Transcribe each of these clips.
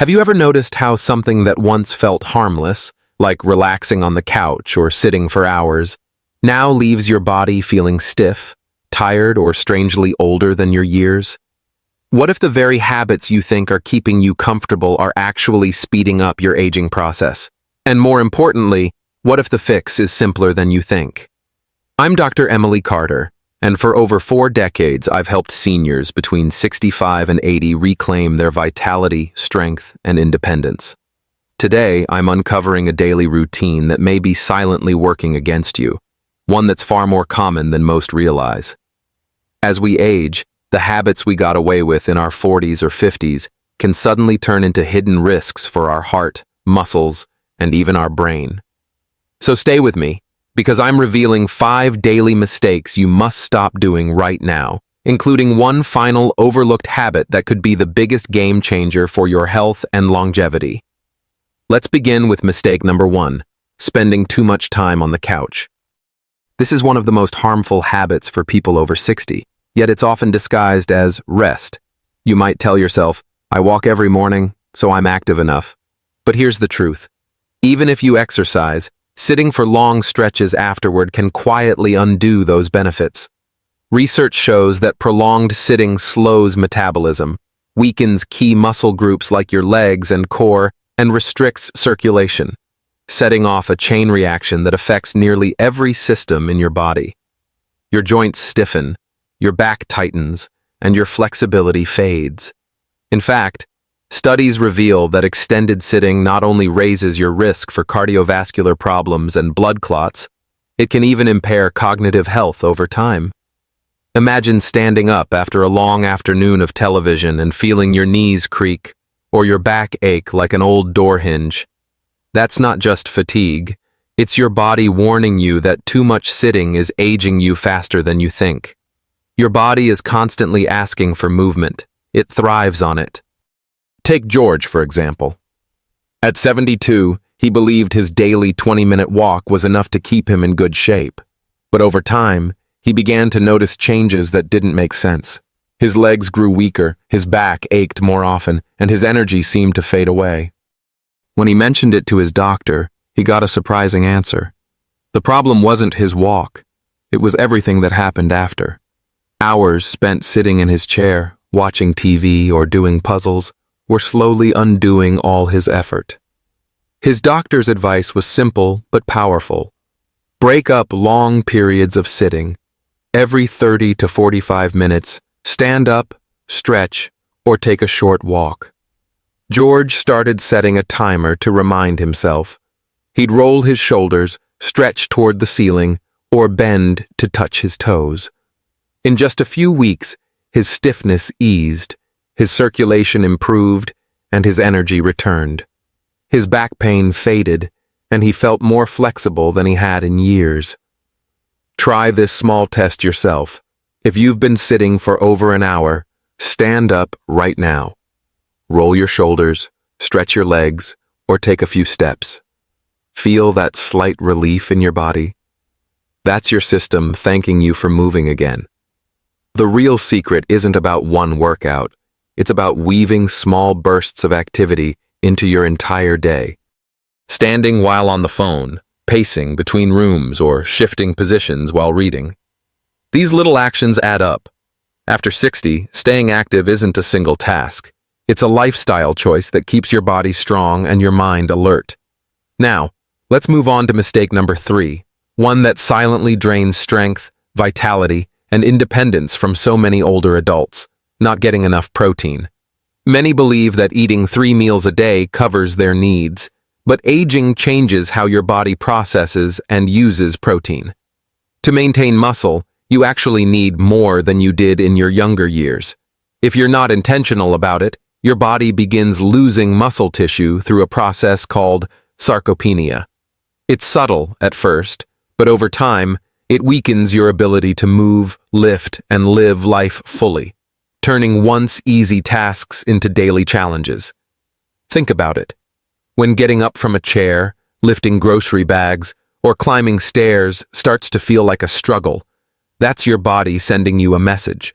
Have you ever noticed how something that once felt harmless, like relaxing on the couch or sitting for hours, now leaves your body feeling stiff, tired, or strangely older than your years? What if the very habits you think are keeping you comfortable are actually speeding up your aging process? And more importantly, what if the fix is simpler than you think? I'm Dr. Emily Carter, and for over 4 decades I've helped seniors between 65 and 80 reclaim their vitality, strength, and independence. Today, I'm uncovering a daily routine that may be silently working against you, one that's far more common than most realize. As we age, the habits we got away with in our 40s or 50s can suddenly turn into hidden risks for our heart, muscles, and even our brain. So stay with me, because I'm revealing 5 daily mistakes you must stop doing right now, including one final overlooked habit that could be the biggest game changer for your health and longevity. Let's begin with mistake number 1, spending too much time on the couch. This is one of the most harmful habits for people over 60, yet it's often disguised as rest. You might tell yourself, I walk every morning, so I'm active enough. But here's the truth. Even if you exercise, sitting for long stretches afterward can quietly undo those benefits. Research shows that prolonged sitting slows metabolism, weakens key muscle groups like your legs and core, and restricts circulation, setting off a chain reaction that affects nearly every system in your body. Your joints stiffen, your back tightens, and your flexibility fades. In fact, studies reveal that extended sitting not only raises your risk for cardiovascular problems and blood clots, it can even impair cognitive health over time. Imagine standing up after a long afternoon of television and feeling your knees creak or your back ache like an old door hinge. That's not just fatigue. It's your body warning you that too much sitting is aging you faster than you think. Your body is constantly asking for movement. It thrives on it. Take George, for example. At 72, he believed his daily 20-minute walk was enough to keep him in good shape. But over time, he began to notice changes that didn't make sense. His legs grew weaker, his back ached more often, and his energy seemed to fade away. When he mentioned it to his doctor, he got a surprising answer. The problem wasn't his walk. It was everything that happened after. Hours spent sitting in his chair, watching TV or doing puzzles, were slowly undoing all his effort. His doctor's advice was simple but powerful. Break up long periods of sitting. Every 30 to 45 minutes, stand up, stretch, or take a short walk. George started setting a timer to remind himself. He'd roll his shoulders, stretch toward the ceiling, or bend to touch his toes. In just a few weeks, his stiffness eased, his circulation improved, and his energy returned. His back pain faded, and he felt more flexible than he had in years. Try this small test yourself. If you've been sitting for over an hour, stand up right now. Roll your shoulders, stretch your legs, or take a few steps. Feel that slight relief in your body? That's your system thanking you for moving again. The real secret isn't about one workout. It's about weaving small bursts of activity into your entire day. Standing while on the phone, pacing between rooms, or shifting positions while reading. These little actions add up. After 60, staying active isn't a single task. It's a lifestyle choice that keeps your body strong and your mind alert. Now, let's move on to mistake number 3, one that silently drains strength, vitality, and independence from so many older adults: not getting enough protein. Many believe that eating 3 meals a day covers their needs, but aging changes how your body processes and uses protein. To maintain muscle, you actually need more than you did in your younger years. If you're not intentional about it, your body begins losing muscle tissue through a process called sarcopenia. It's subtle at first, but over time, it weakens your ability to move, lift, and live life fully, turning once easy tasks into daily challenges. Think about it. When getting up from a chair, lifting grocery bags, or climbing stairs starts to feel like a struggle, that's your body sending you a message.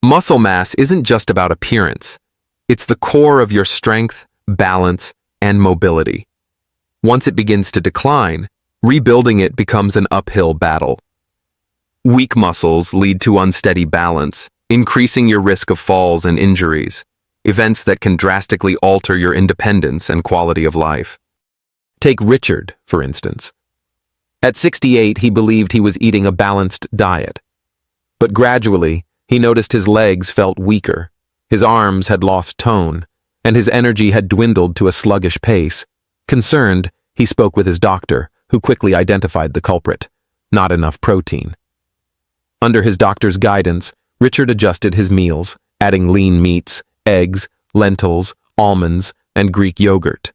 Muscle mass isn't just about appearance. It's the core of your strength, balance, and mobility. Once it begins to decline, rebuilding it becomes an uphill battle. Weak muscles lead to unsteady balance, increasing your risk of falls and injuries, events that can drastically alter your independence and quality of life. Take Richard, for instance. At 68, he believed he was eating a balanced diet. But gradually, he noticed his legs felt weaker, his arms had lost tone, and his energy had dwindled to a sluggish pace. Concerned, he spoke with his doctor, who quickly identified the culprit: not enough protein. Under his doctor's guidance, Richard adjusted his meals, adding lean meats, eggs, lentils, almonds, and Greek yogurt.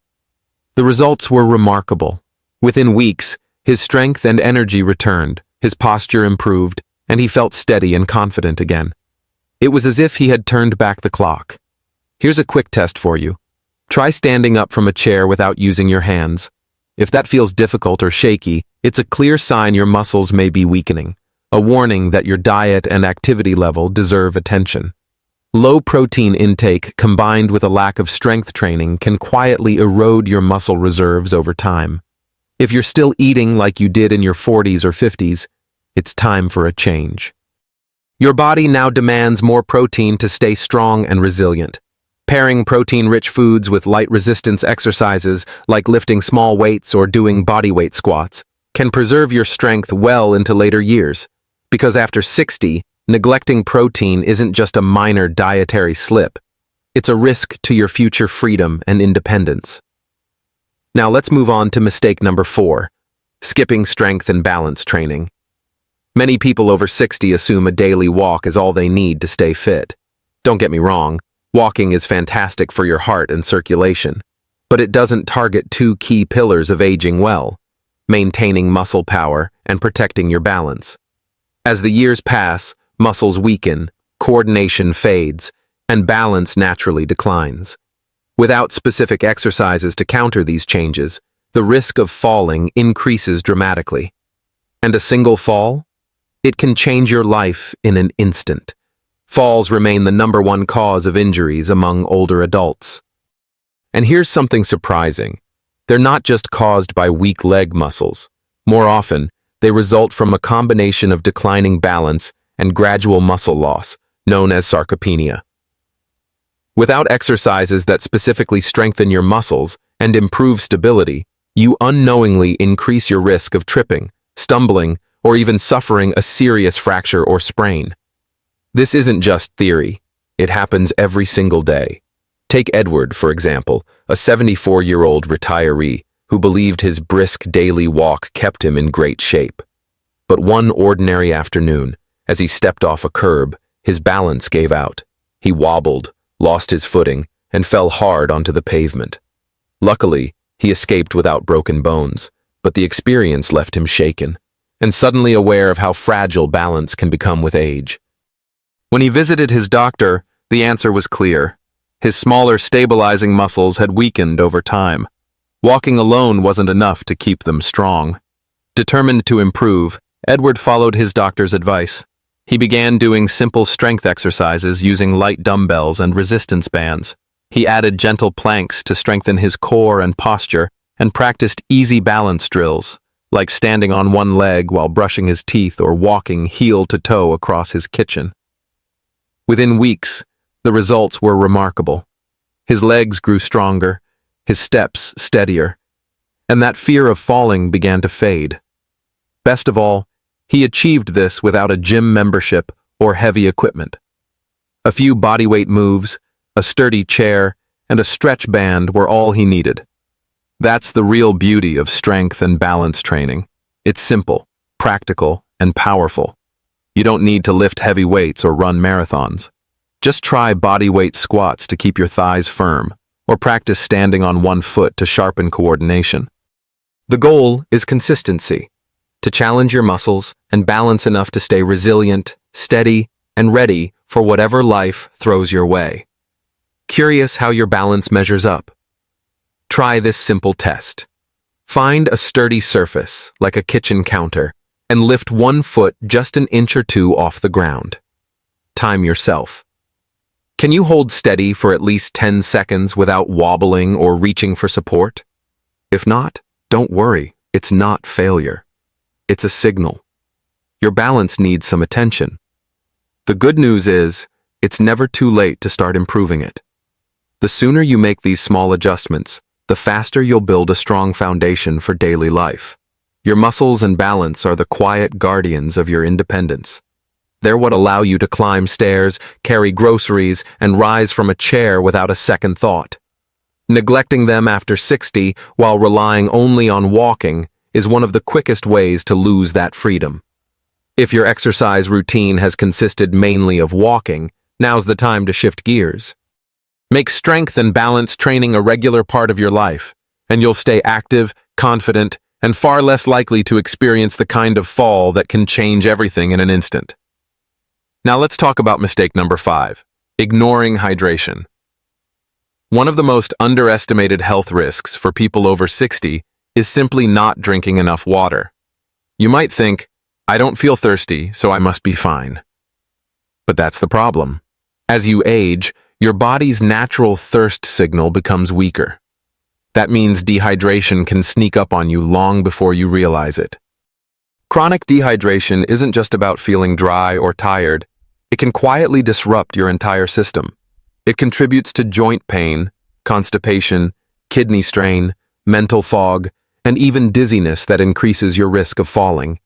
The results were remarkable. Within weeks, his strength and energy returned, his posture improved, and he felt steady and confident again. It was as if he had turned back the clock. Here's a quick test for you. Try standing up from a chair without using your hands. If that feels difficult or shaky, it's a clear sign your muscles may be weakening, a warning that your diet and activity level deserve attention. Low protein intake combined with a lack of strength training can quietly erode your muscle reserves over time. If you're still eating like you did in your 40s or 50s, it's time for a change. Your body now demands more protein to stay strong and resilient. Pairing protein-rich foods with light resistance exercises like lifting small weights or doing bodyweight squats can preserve your strength well into later years. Because after 60, neglecting protein isn't just a minor dietary slip. It's a risk to your future freedom and independence. Now let's move on to mistake number 4, skipping strength and balance training. Many people over 60 assume a daily walk is all they need to stay fit. Don't get me wrong, walking is fantastic for your heart and circulation, but it doesn't target 2 key pillars of aging well: maintaining muscle power and protecting your balance. As the years pass, muscles weaken, coordination fades, and balance naturally declines. Without specific exercises to counter these changes, the risk of falling increases dramatically. And a single fall? It can change your life in an instant. Falls remain the #1 cause of injuries among older adults. And here's something surprising. They're not just caused by weak leg muscles. More often, they result from a combination of declining balance and gradual muscle loss, known as sarcopenia. Without exercises that specifically strengthen your muscles and improve stability, you unknowingly increase your risk of tripping, stumbling, or even suffering a serious fracture or sprain. This isn't just theory. It happens every single day. Take Edward, for example, a 74-year-old retiree who believed his brisk daily walk kept him in great shape. But one ordinary afternoon, as he stepped off a curb, his balance gave out. He wobbled, lost his footing, and fell hard onto the pavement. Luckily, he escaped without broken bones, but the experience left him shaken, and suddenly aware of how fragile balance can become with age. When he visited his doctor, the answer was clear. His smaller stabilizing muscles had weakened over time. Walking alone wasn't enough to keep them strong. Determined to improve, Edward followed his doctor's advice. He began doing simple strength exercises using light dumbbells and resistance bands. He added gentle planks to strengthen his core and posture, and practiced easy balance drills, like standing on one leg while brushing his teeth or walking heel to toe across his kitchen. Within weeks, the results were remarkable. His legs grew stronger, his steps steadier, and that fear of falling began to fade. Best of all, he achieved this without a gym membership or heavy equipment. A few bodyweight moves, a sturdy chair, and a stretch band were all he needed. That's the real beauty of strength and balance training. It's simple, practical, and powerful. You don't need to lift heavy weights or run marathons. Just try bodyweight squats to keep your thighs firm, or practice standing on one foot to sharpen coordination. The goal is consistency, to challenge your muscles and balance enough to stay resilient, steady, and ready for whatever life throws your way. Curious how your balance measures up? Try this simple test. Find a sturdy surface, like a kitchen counter, and lift one foot just an inch or two off the ground. Time yourself. Can you hold steady for at least 10 seconds without wobbling or reaching for support? If not, don't worry, it's not failure. It's a signal. Your balance needs some attention. The good news is, it's never too late to start improving it. The sooner you make these small adjustments, the faster you'll build a strong foundation for daily life. Your muscles and balance are the quiet guardians of your independence. They're what allow you to climb stairs, carry groceries, and rise from a chair without a second thought. Neglecting them after 60 while relying only on walking is one of the quickest ways to lose that freedom. If your exercise routine has consisted mainly of walking, now's the time to shift gears. Make strength and balance training a regular part of your life, and you'll stay active, confident, and far less likely to experience the kind of fall that can change everything in an instant. Now let's talk about mistake number 5, ignoring hydration. One of the most underestimated health risks for people over 60 is simply not drinking enough water. You might think, I don't feel thirsty, so I must be fine. But that's the problem. As you age, your body's natural thirst signal becomes weaker. That means dehydration can sneak up on you long before you realize it. Chronic dehydration isn't just about feeling dry or tired. It can quietly disrupt your entire system. It contributes to joint pain, constipation, kidney strain, mental fog, and even dizziness that increases your risk of falling.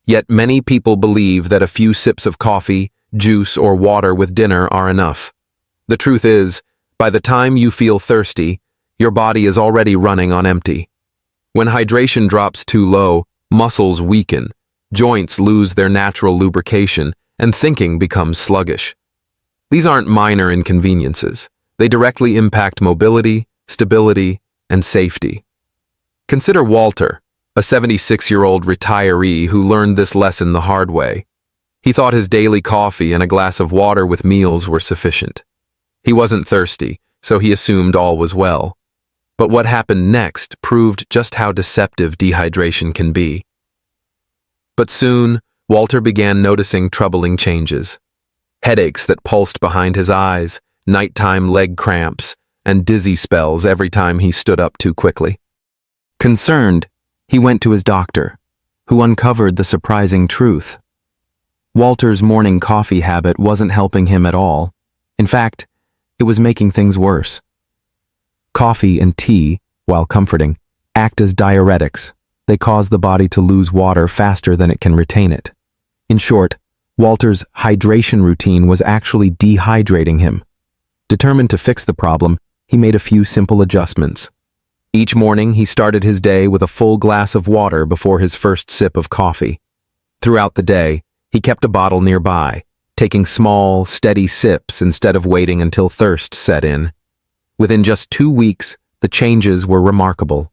Yet many people believe that a few sips of coffee, juice, or water with dinner are enough. The truth is, by the time you feel thirsty, your body is already running on empty. When hydration drops too low, muscles weaken, joints lose their natural lubrication, and thinking becomes sluggish. These aren't minor inconveniences. They directly impact mobility, stability, and safety. Consider Walter, a 76-year-old retiree who learned this lesson the hard way. He thought his daily coffee and a glass of water with meals were sufficient. He wasn't thirsty, so he assumed all was well. But what happened next proved just how deceptive dehydration can be. But soon, Walter began noticing troubling changes. Headaches that pulsed behind his eyes, nighttime leg cramps, and dizzy spells every time he stood up too quickly. Concerned, he went to his doctor, who uncovered the surprising truth. Walter's morning coffee habit wasn't helping him at all. In fact, it was making things worse. Coffee and tea, while comforting, act as diuretics. They cause the body to lose water faster than it can retain it. In short, Walter's hydration routine was actually dehydrating him. Determined to fix the problem, he made a few simple adjustments. Each morning, he started his day with a full glass of water before his first sip of coffee. Throughout the day, he kept a bottle nearby, taking small, steady sips instead of waiting until thirst set in. Within just 2 weeks, the changes were remarkable.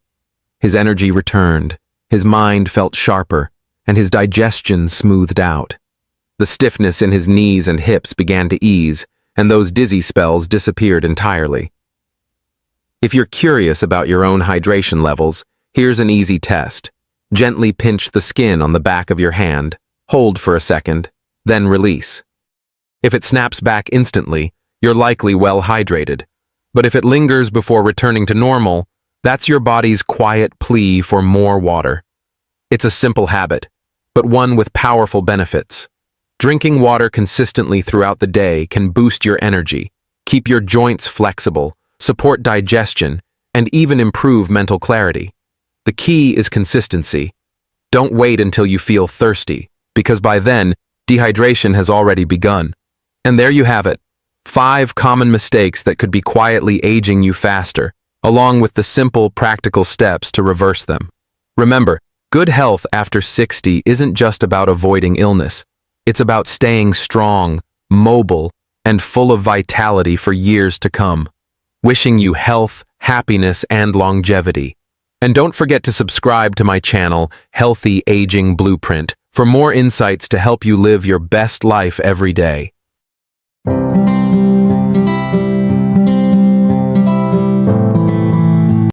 His energy returned, his mind felt sharper, and his digestion smoothed out. The stiffness in his knees and hips began to ease, and those dizzy spells disappeared entirely. If you're curious about your own hydration levels, here's an easy test. Gently pinch the skin on the back of your hand, hold for a second, then release. If it snaps back instantly, you're likely well hydrated. But if it lingers before returning to normal, that's your body's quiet plea for more water. It's a simple habit, but one with powerful benefits. Drinking water consistently throughout the day can boost your energy, keep your joints flexible, support digestion, and even improve mental clarity. The key is consistency. Don't wait until you feel thirsty, because by then, dehydration has already begun. And there you have it. 5 common mistakes that could be quietly aging you faster, along with the simple, practical steps to reverse them. Remember, good health after 60 isn't just about avoiding illness. It's about staying strong, mobile, and full of vitality for years to come. Wishing you health, happiness, and longevity. And don't forget to subscribe to my channel, Healthy Aging Blueprint, for more insights to help you live your best life every day.